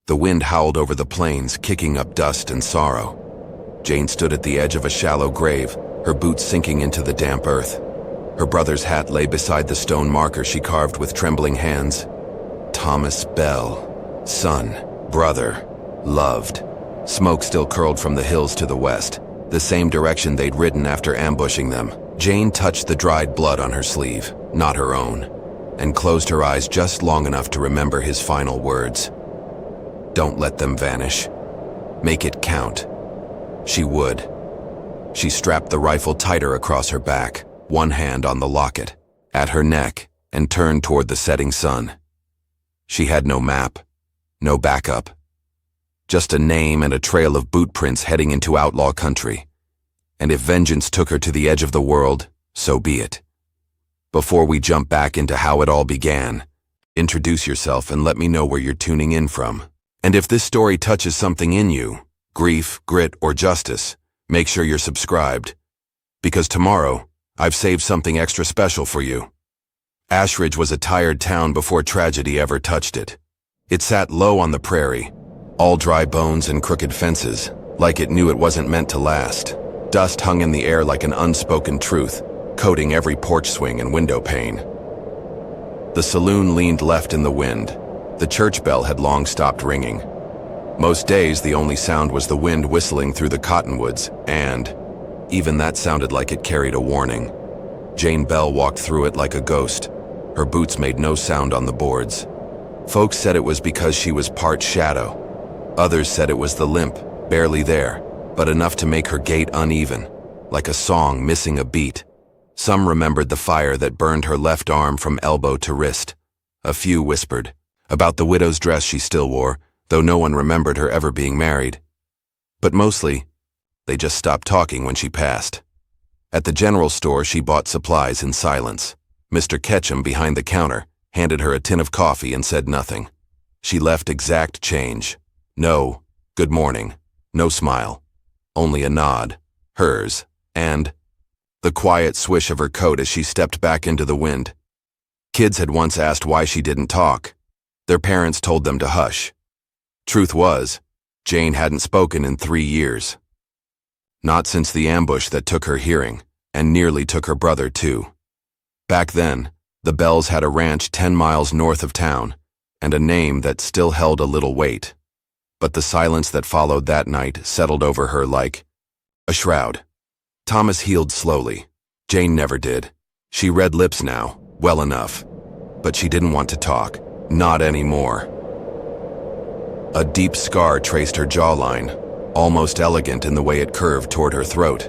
The wind howled over the plains, kicking up dust and sorrow. Jane stood at the edge of a shallow grave, her boots sinking into the damp earth. Her brother's hat lay beside the stone marker she carved with trembling hands. Thomas Bell, son, brother, loved. Smoke still curled from the hills to the west, the same direction they'd ridden after ambushing them. Jane touched the dried blood on her sleeve, not her own, and closed her eyes just long enough to remember his final words. Don't let them vanish. Make it count. She would. She strapped the rifle tighter across her back, one hand on the locket, at her neck, and turned toward the setting sun. She had no map, no backup. Just a name and a trail of boot prints heading into outlaw country. And if vengeance took her to the edge of the world, so be it. Before we jump back into how it all began, introduce yourself and let me know where you're tuning in from. And if this story touches something in you, grief, grit, or justice, make sure you're subscribed. Because tomorrow, I've saved something extra special for you. Ashridge was a tired town before tragedy ever touched it. It sat low on the prairie, all dry bones and crooked fences, like it knew it wasn't meant to last. Dust hung in the air like an unspoken truth, coating every porch swing and window pane. The saloon leaned left in the wind. The church bell had long stopped ringing. Most days, the only sound was the wind whistling through the cottonwoods, and even that sounded like it carried a warning. Jane Bell walked through it like a ghost. Her boots made no sound on the boards. Folks said it was because she was part shadow. Others said it was the limp, barely there, but enough to make her gait uneven, like a song missing a beat. Some remembered the fire that burned her left arm from elbow to wrist. A few whispered about the widow's dress she still wore, though no one remembered her ever being married. But mostly, they just stopped talking when she passed. At the general store, she bought supplies in silence. Mr. Ketchum, behind the counter, handed her a tin of coffee and said nothing. She left exact change. No, good morning, no smile, only a nod, hers, and the quiet swish of her coat as she stepped back into the wind. Kids had once asked why she didn't talk. Their parents told them to hush. Truth was, Jane hadn't spoken in 3 years. Not since the ambush that took her hearing, and nearly took her brother too. Back then, the Bells had a ranch 10 miles north of town, and a name that still held a little weight. But the silence that followed that night settled over her like a shroud. Thomas healed slowly. Jane never did. She read lips now, well enough. But she didn't want to talk. Not anymore. A deep scar traced her jawline, almost elegant in the way it curved toward her throat.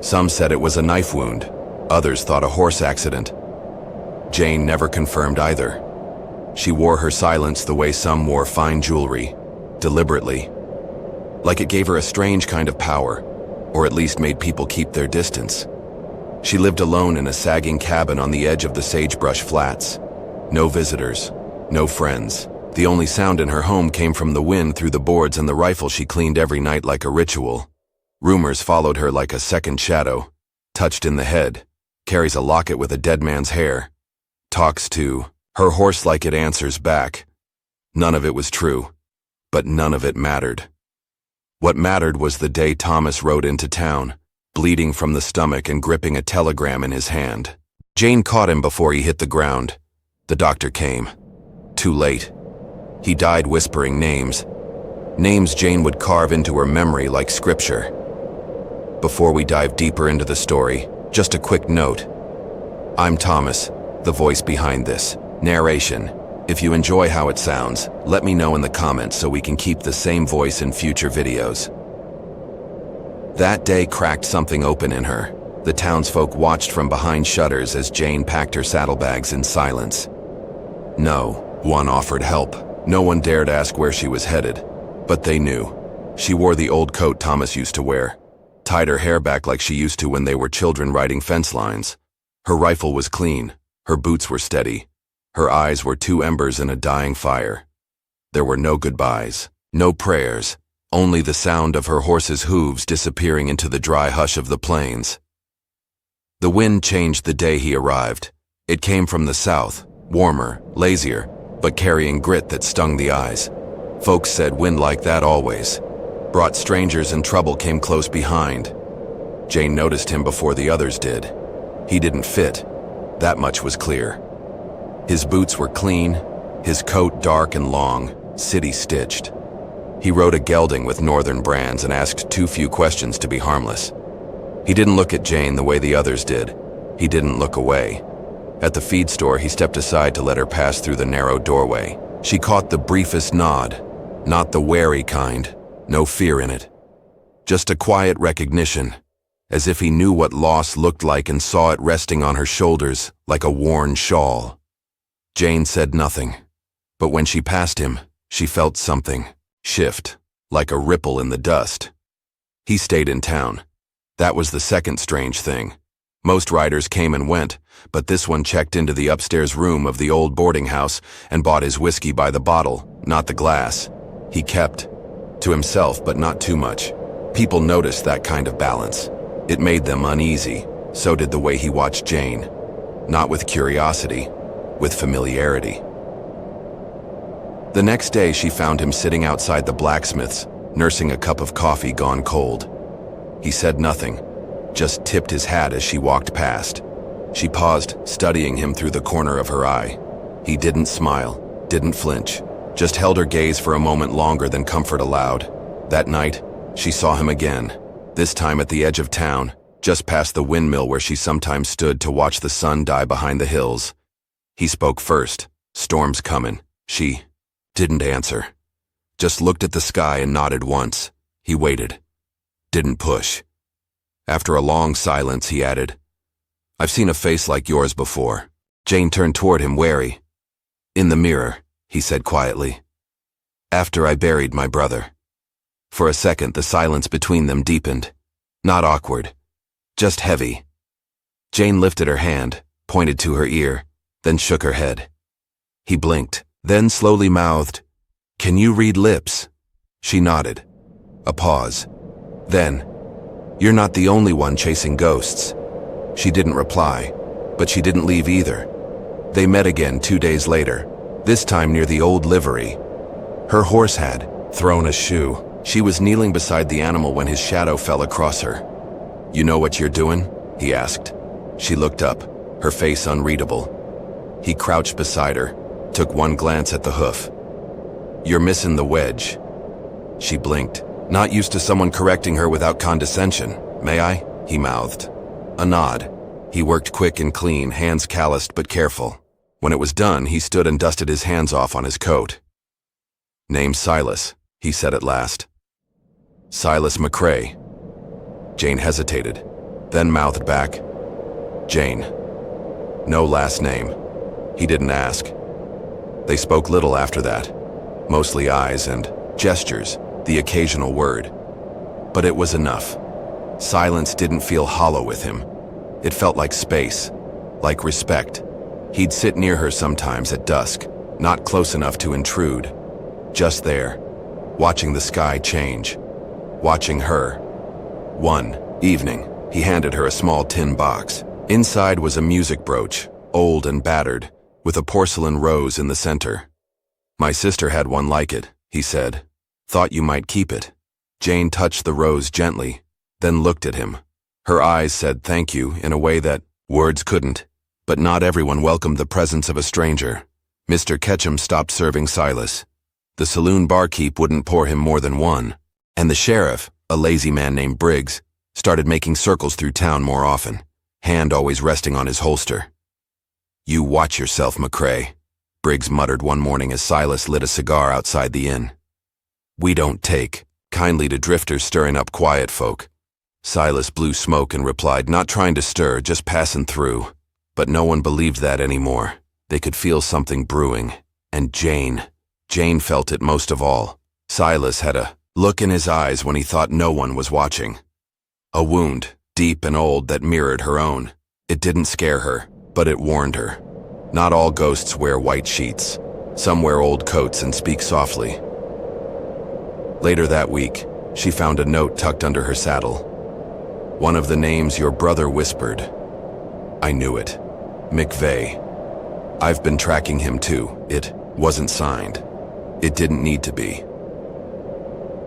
Some said it was a knife wound. Others thought a horse accident. Jane never confirmed either. She wore her silence the way some wore fine jewelry, deliberately. Like it gave her a strange kind of power, or at least made people keep their distance. She lived alone in a sagging cabin on the edge of the sagebrush flats. No visitors, no friends. The only sound in her home came from the wind through the boards and the rifle she cleaned every night like a ritual. Rumors followed her like a second shadow. Touched in the head, carries a locket with a dead man's hair. Talks to her horse like it answers back. None of it was true, but none of it mattered. What mattered was the day Thomas rode into town, bleeding from the stomach and gripping a telegram in his hand. Jane caught him before he hit the ground. The doctor came. Too late. He died whispering names. Names Jane would carve into her memory like scripture. Before we dive deeper into the story, just a quick note. I'm Thomas, the voice behind this narration. If you enjoy how it sounds, let me know in the comments so we can keep the same voice in future videos. That day cracked something open in her. The townsfolk watched from behind shutters as Jane packed her saddlebags in silence. No one offered help. No one dared ask where she was headed, but they knew. She wore the old coat Thomas used to wear, tied her hair back like she used to when they were children riding fence lines. Her rifle was clean, her boots were steady, her eyes were 2 embers in a dying fire. There were no goodbyes, no prayers, only the sound of her horse's hooves disappearing into the dry hush of the plains. The wind changed the day he arrived. It came from the south, warmer, lazier, but carrying grit that stung the eyes. Folks said wind like that always. Brought strangers and trouble came close behind. Jane noticed him before the others did. He didn't fit. That much was clear. His boots were clean, his coat dark and long, city-stitched. He rode a gelding with northern brands and asked too few questions to be harmless. He didn't look at Jane the way the others did. He didn't look away. At the feed store, he stepped aside to let her pass through the narrow doorway. She caught the briefest nod, not the wary kind, no fear in it. Just a quiet recognition, as if he knew what loss looked like and saw it resting on her shoulders like a worn shawl. Jane said nothing, but when she passed him, she felt something shift, like a ripple in the dust. He stayed in town. That was the second strange thing. Most riders came and went, but this one checked into the upstairs room of the old boarding house and bought his whiskey by the bottle, not the glass. He kept to himself, but not too much. People noticed that kind of balance. It made them uneasy. So did the way he watched Jane. Not with curiosity, with familiarity. The next day, she found him sitting outside the blacksmith's, nursing a cup of coffee gone cold. He said nothing, just tipped his hat as she walked past. She paused, studying him through the corner of her eye. He didn't smile, didn't flinch, just held her gaze for a moment longer than comfort allowed. That night, she saw him again, this time at the edge of town, just past the windmill where she sometimes stood to watch the sun die behind the hills. He spoke first. "Storm's comin'." She didn't answer. Just looked at the sky and nodded once. He waited. Didn't push. After a long silence, he added, "I've seen a face like yours before." Jane turned toward him, wary. "In the mirror," he said quietly. "After I buried my brother." For a second, the silence between them deepened. Not awkward, just heavy. Jane lifted her hand, pointed to her ear, then shook her head. He blinked, then slowly mouthed, "Can you read lips?" She nodded. A pause. Then, "You're not the only one chasing ghosts." She didn't reply, but she didn't leave either. They met again 2 days later, this time near the old livery. Her horse had thrown a shoe. She was kneeling beside the animal when his shadow fell across her. "You know what you're doing?" he asked. She looked up, her face unreadable. He crouched beside her, took one glance at the hoof. "You're missing the wedge." She blinked, not used to someone correcting her without condescension. "May I?" he mouthed. A nod. He worked quick and clean, hands calloused but careful. When it was done, he stood and dusted his hands off on his coat. "Name's Silas," he said at last. "Silas McCrae." Jane hesitated, then mouthed back, "Jane." No last name. He didn't ask. They spoke little after that, mostly eyes and gestures, the occasional word. But it was enough. Silence didn't feel hollow with him. It felt like space, like respect. He'd sit near her sometimes at dusk, not close enough to intrude. Just there, watching the sky change, watching her. One evening, he handed her a small tin box. Inside was a music brooch, old and battered, with a porcelain rose in the center. "My sister had one like it," he said. "Thought you might keep it." Jane touched the rose gently, then looked at him. Her eyes said thank you in a way that words couldn't, but not everyone welcomed the presence of a stranger. Mr. Ketchum stopped serving Silas. The saloon barkeep wouldn't pour him more than one, and the sheriff, a lazy man named Briggs, started making circles through town more often, hand always resting on his holster. "You watch yourself, McCrae," Briggs muttered one morning as Silas lit a cigar outside the inn. "We don't take kindly to drifters stirring up quiet folk." Silas blew smoke and replied, "Not trying to stir, just passing through." But no one believed that anymore. They could feel something brewing. And Jane felt it most of all. Silas had a look in his eyes when he thought no one was watching. A wound, deep and old, that mirrored her own. It didn't scare her, but it warned her. Not all ghosts wear white sheets. Some wear old coats and speak softly. Later that week, she found a note tucked under her saddle. "One of the names your brother whispered." I knew it. McVeigh. I've been tracking him too. It wasn't signed. It didn't need to be.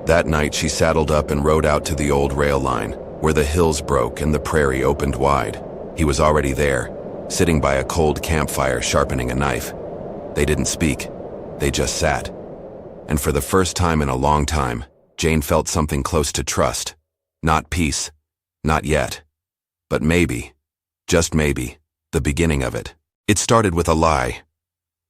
That night, she saddled up and rode out to the old rail line, where the hills broke and the prairie opened wide. He was already there, sitting by a cold campfire sharpening a knife. They didn't speak. They just sat. And for the first time in a long time, Jane felt something close to trust. Not peace. Not yet. But maybe, just maybe, the beginning of it. It started with a lie.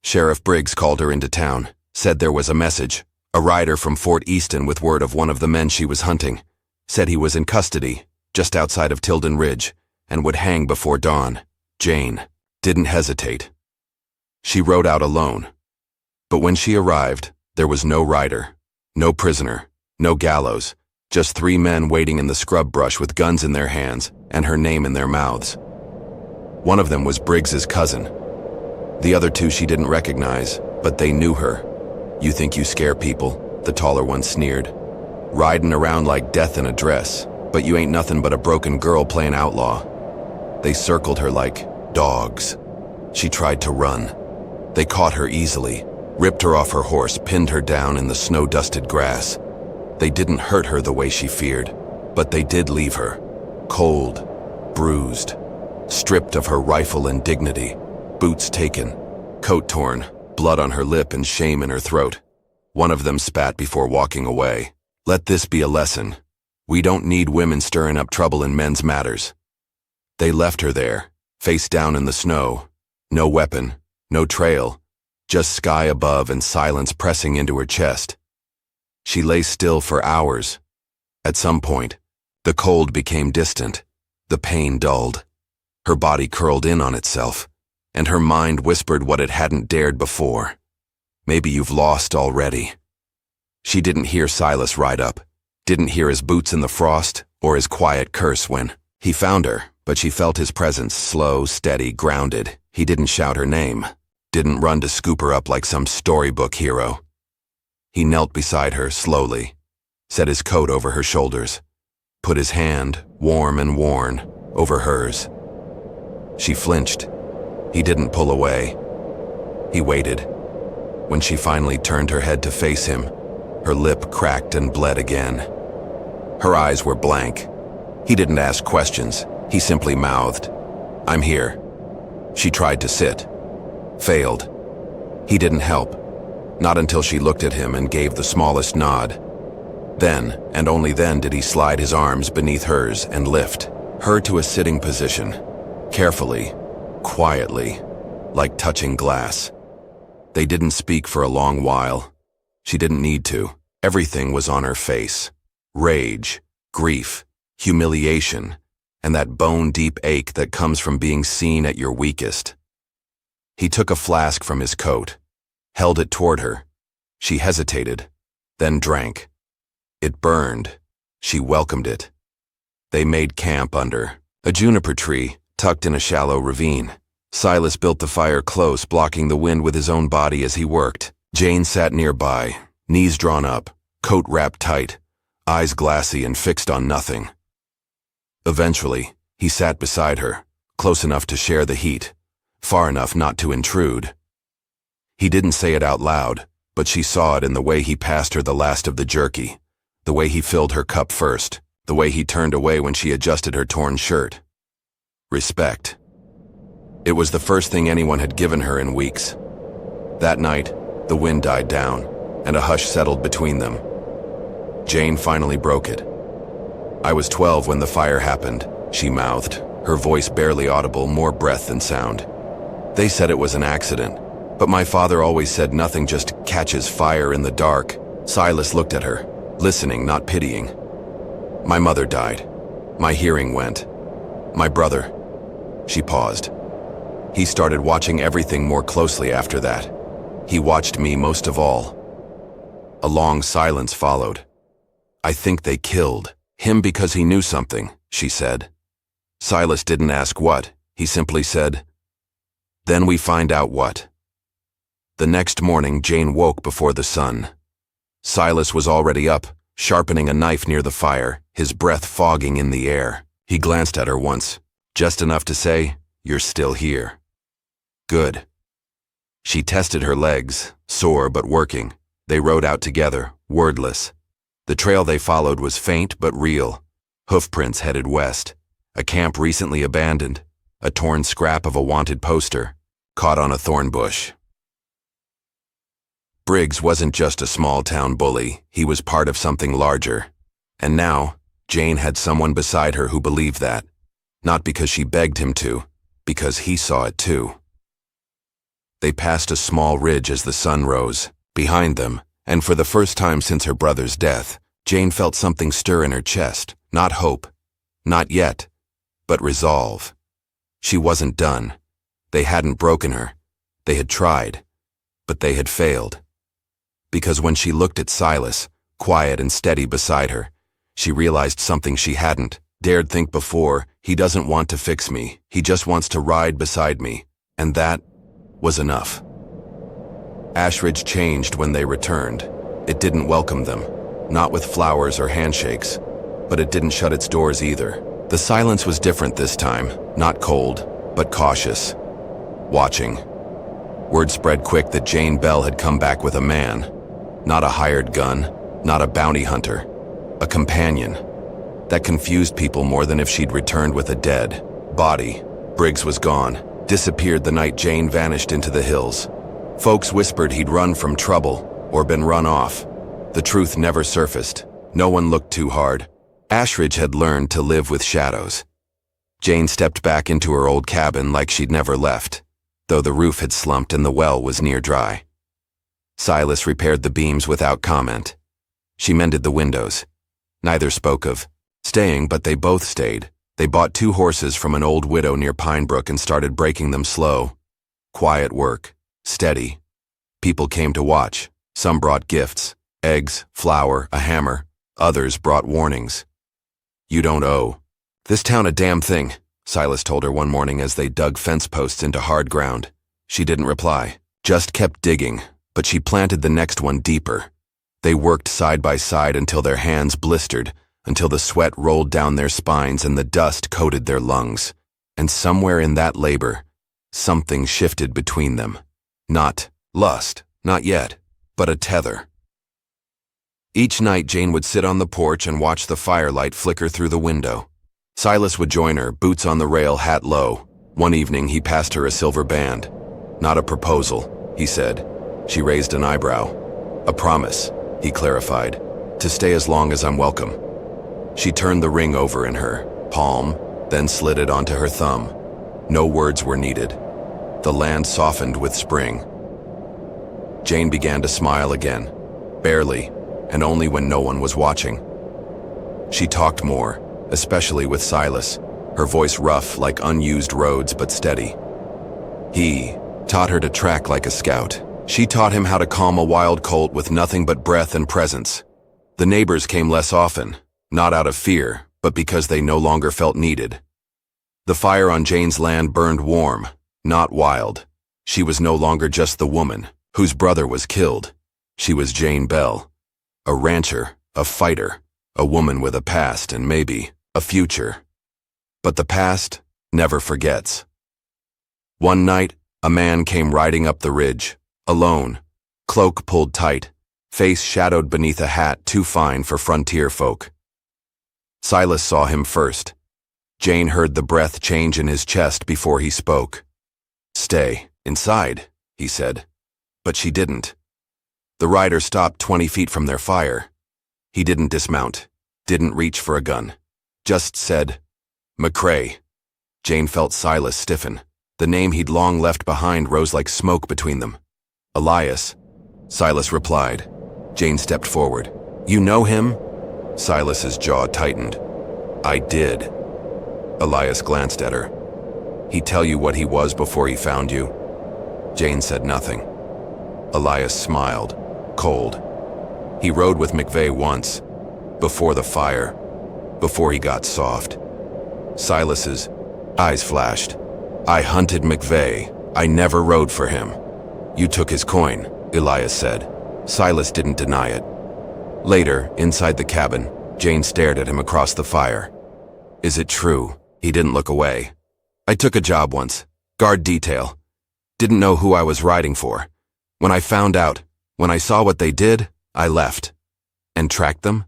Sheriff Briggs called her into town, said there was a message. A rider from Fort Easton with word of one of the men she was hunting. Said he was in custody, just outside of Tilden Ridge, and would hang before dawn. Jane didn't hesitate. She rode out alone. But when she arrived, there was no rider, no prisoner, no gallows, just 3 men waiting in the scrub brush with guns in their hands and her name in their mouths. One of them was Briggs's cousin. The other 2 she didn't recognize, but they knew her. "You think you scare people?" the taller one sneered. "Riding around like death in a dress, but you ain't nothing but a broken girl playing outlaw." They circled her like dogs. She tried to run. They caught her easily, ripped her off her horse, pinned her down in the snow-dusted grass. They didn't hurt her the way she feared, but they did leave her, cold, bruised, stripped of her rifle and dignity, boots taken, coat torn, blood on her lip and shame in her throat. One of them spat before walking away. "Let this be a lesson. We don't need women stirring up trouble in men's matters." They left her there, face down in the snow. No weapon, no trail, just sky above and silence pressing into her chest. She lay still for hours. At some point, the cold became distant, the pain dulled. Her body curled in on itself, and her mind whispered what it hadn't dared before. "Maybe you've lost already." She didn't hear Silas ride up, didn't hear his boots in the frost or his quiet curse when he found her, but she felt his presence, slow, steady, grounded. He didn't shout her name, didn't run to scoop her up like some storybook hero. He knelt beside her slowly, set his coat over her shoulders, put his hand, warm and worn, over hers. She flinched. He didn't pull away. He waited. When she finally turned her head to face him, her lip cracked and bled again. Her eyes were blank. He didn't ask questions. He simply mouthed, "I'm here." She tried to sit. Failed. He didn't help. Not until she looked at him and gave the smallest nod. Then, and only then, did he slide his arms beneath hers and lift her to a sitting position, carefully, quietly, like touching glass. They didn't speak for a long while. She didn't need to. Everything was on her face. Rage, grief, humiliation, and that bone-deep ache that comes from being seen at your weakest. He took a flask from his coat, held it toward her. She hesitated, then drank. It burned. She welcomed it. They made camp under a juniper tree tucked in a shallow ravine. Silas built the fire close, blocking the wind with his own body as he worked. Jane sat nearby, knees drawn up, coat wrapped tight, eyes glassy and fixed on nothing. Eventually, he sat beside her, close enough to share the heat, far enough not to intrude. He didn't say it out loud, but she saw it in the way he passed her the last of the jerky, the way he filled her cup first, the way he turned away when she adjusted her torn shirt. Respect. It was the first thing anyone had given her in weeks. That night, the wind died down, and a hush settled between them. Jane finally broke it. "I was 12 when the fire happened," she mouthed, her voice barely audible, more breath than sound. "They said it was an accident, but my father always said nothing just catches fire in the dark." Silas looked at her, listening, not pitying. "My mother died. My hearing went. My brother." She paused. "He started watching everything more closely after that. He watched me most of all." A long silence followed. "I think they killed him because he knew something," she said. Silas didn't ask what. He simply said, "Then we find out what." The next morning, Jane woke before the sun. Silas was already up, sharpening a knife near the fire, his breath fogging in the air. He glanced at her once, just enough to say, "You're still here." "Good." She tested her legs, sore but working. They rode out together, wordless. The trail they followed was faint but real. Hoofprints headed west. A camp recently abandoned. A torn scrap of a wanted poster, caught on a thorn bush. Briggs wasn't just a small-town bully, he was part of something larger. And now, Jane had someone beside her who believed that. Not because she begged him to, because he saw it too. They passed a small ridge as the sun rose. Behind them, and for the first time since her brother's death, Jane felt something stir in her chest. Not hope, not yet, but resolve. She wasn't done. They hadn't broken her. They had tried, but they had failed. Because when she looked at Silas, quiet and steady beside her, she realized something she hadn't dared think before. He doesn't want to fix me. He just wants to ride beside me. And that was enough. Ashridge changed when they returned. It didn't welcome them, not with flowers or handshakes, but it didn't shut its doors either. The silence was different this time, not cold, but cautious. Watching. Word spread quick that Jane Bell had come back with a man. Not a hired gun, not a bounty hunter. A companion. That confused people more than if she'd returned with a dead body. Briggs was gone, disappeared the night Jane vanished into the hills. Folks whispered he'd run from trouble, or been run off. The truth never surfaced. No one looked too hard. Ashridge had learned to live with shadows. Jane stepped back into her old cabin like she'd never left, though the roof had slumped and the well was near dry. Silas repaired the beams without comment. She mended the windows. Neither spoke of staying, but they both stayed. They bought 2 horses from an old widow near Pinebrook and started breaking them slow. Quiet work, steady. People came to watch. Some brought gifts, eggs, flour, a hammer. Others brought warnings. You don't owe this town a damn thing, Silas told her one morning as they dug fence posts into hard ground. She didn't reply, just kept digging, but she planted the next one deeper. They worked side by side until their hands blistered, until the sweat rolled down their spines and the dust coated their lungs. And somewhere in that labor, something shifted between them. Not lust, not yet, but a tether. Each night Jane would sit on the porch and watch the firelight flicker through the window. Silas would join her, boots on the rail, hat low. One evening he passed her a silver band. Not a proposal, he said. She raised an eyebrow. A promise, he clarified, to stay as long as I'm welcome. She turned the ring over in her palm, then slid it onto her thumb. No words were needed. The land softened with spring. Jane began to smile again, barely, and only when no one was watching. She talked more, especially with Silas, her voice rough like unused roads but steady. He taught her to track like a scout. She taught him how to calm a wild colt with nothing but breath and presence. The neighbors came less often, not out of fear, but because they no longer felt needed. The fire on Jane's land burned warm, not wild. She was no longer just the woman whose brother was killed. She was Jane Bell, a rancher, a fighter, a woman with a past and maybe a future. But the past never forgets. One night, a man came riding up the ridge, alone, cloak pulled tight, face shadowed beneath a hat too fine for frontier folk. Silas saw him first. Jane heard the breath change in his chest before he spoke. "Stay inside," he said. But she didn't. The rider stopped 20 feet from their fire. He didn't dismount, didn't reach for a gun. Just said, "McCrae." Jane felt Silas stiffen. The name he'd long left behind rose like smoke between them. "Elias," Silas replied. Jane stepped forward. "You know him?" Silas's jaw tightened. "I did." Elias glanced at her. "He tell you what he was before he found you?" Jane said nothing. Elias smiled, cold. "He rode with McVeigh once, before the fire, before he got soft." Silas's eyes flashed. "I hunted McVeigh. I never rode for him." "You took his coin," Elias said. Silas didn't deny it. Later, inside the cabin, Jane stared at him across the fire. "Is it true?" He didn't look away. "I took a job once, guard detail. Didn't know who I was riding for. When I found out, when I saw what they did, I left." "And tracked them?"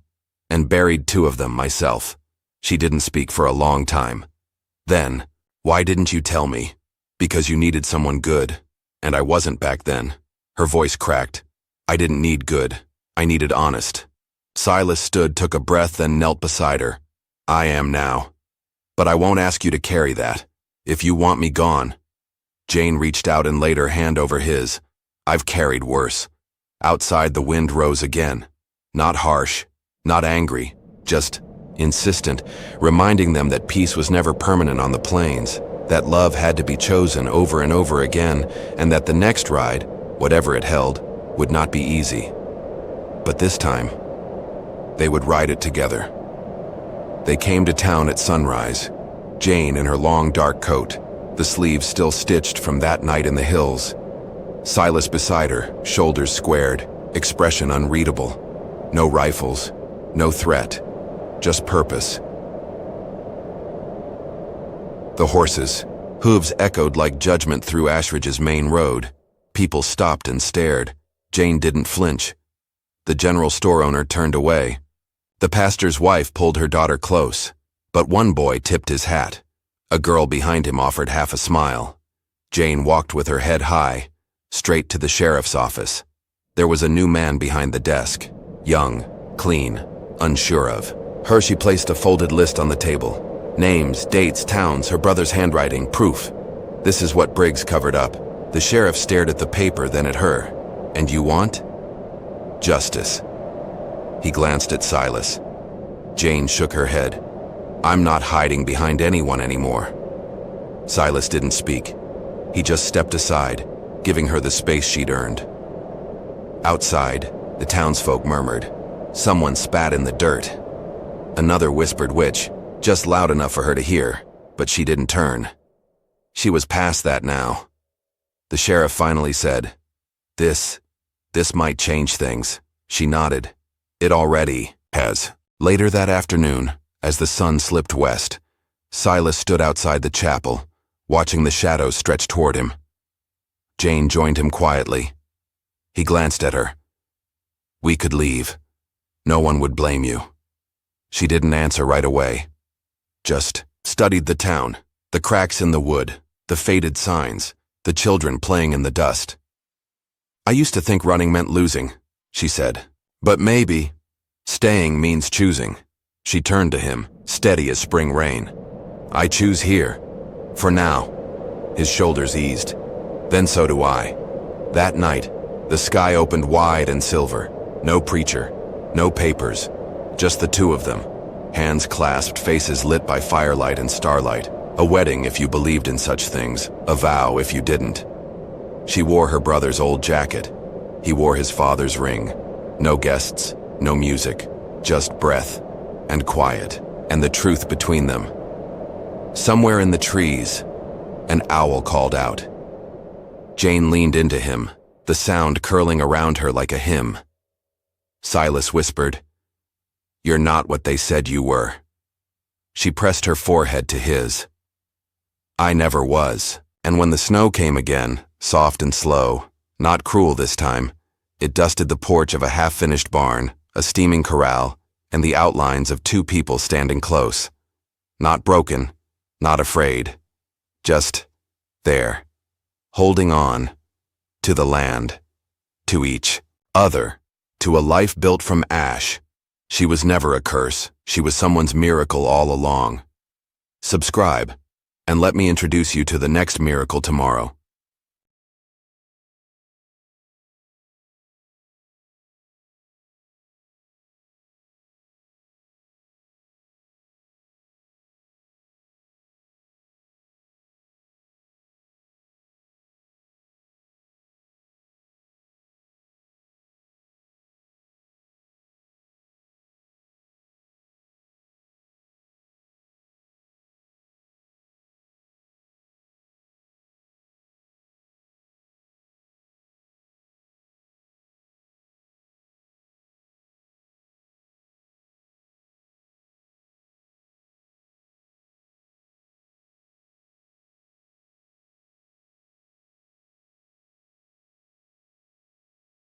and buried 2 of them myself. She didn't speak for a long time. Then, why didn't you tell me? Because you needed someone good, and I wasn't back then. Her voice cracked. I didn't need good. I needed honest. Silas stood, took a breath, then knelt beside her. I am now. But I won't ask you to carry that. If you want me gone. Jane reached out and laid her hand over his. I've carried worse. Outside the wind rose again. Not harsh, not angry, just insistent, reminding them that peace was never permanent on the plains, that love had to be chosen over and over again, and that the next ride, whatever it held, would not be easy. But this time, they would ride it together. They came to town at sunrise, Jane in her long dark coat, the sleeves still stitched from that night in the hills. Silas beside her, shoulders squared, expression unreadable. No rifles, no threat, just purpose. The horses, hooves echoed like judgment through Ashridge's main road. People stopped and stared. Jane didn't flinch. The general store owner turned away. The pastor's wife pulled her daughter close, but one boy tipped his hat. A girl behind him offered half a smile. Jane walked with her head high, straight to the sheriff's office. There was a new man behind the desk, young, clean, unsure of. She placed a folded list on the table. Names, dates, towns, her brother's handwriting, proof. This is what Briggs covered up. The sheriff stared at the paper, then at her. And you want? Justice. He glanced at Silas. Jane shook her head. I'm not hiding behind anyone anymore. Silas didn't speak. He just stepped aside, giving her the space she'd earned. Outside, the townsfolk murmured. Someone spat in the dirt. Another whispered which, just loud enough for her to hear, but she didn't turn. She was past that now. The sheriff finally said, This might change things. She nodded. It already has. Later that afternoon, as the sun slipped west, Silas stood outside the chapel, watching the shadows stretch toward him. Jane joined him quietly. He glanced at her. We could leave. No one would blame you. She didn't answer right away. Just studied the town, the cracks in the wood, the faded signs, the children playing in the dust. I used to think running meant losing, she said. But maybe staying means choosing. She turned to him, steady as spring rain. I choose here. For now. His shoulders eased. Then so do I. That night, the sky opened wide and silver. No preacher, no papers, just the 2 of them. Hands clasped, faces lit by firelight and starlight. A wedding if you believed in such things, a vow if you didn't. She wore her brother's old jacket. He wore his father's ring. No guests, no music, just breath and quiet and the truth between them. Somewhere in the trees, an owl called out. Jane leaned into him, the sound curling around her like a hymn. Silas whispered, You're not what they said you were. She pressed her forehead to his. I never was. And when the snow came again, soft and slow, not cruel this time, it dusted the porch of a half-finished barn, a steaming corral, and the outlines of 2 people standing close. Not broken, not afraid. Just there, holding on, to the land, to each other, to a life built from ash. She was never a curse. She was someone's miracle all along. Subscribe, and let me introduce you to the next miracle tomorrow.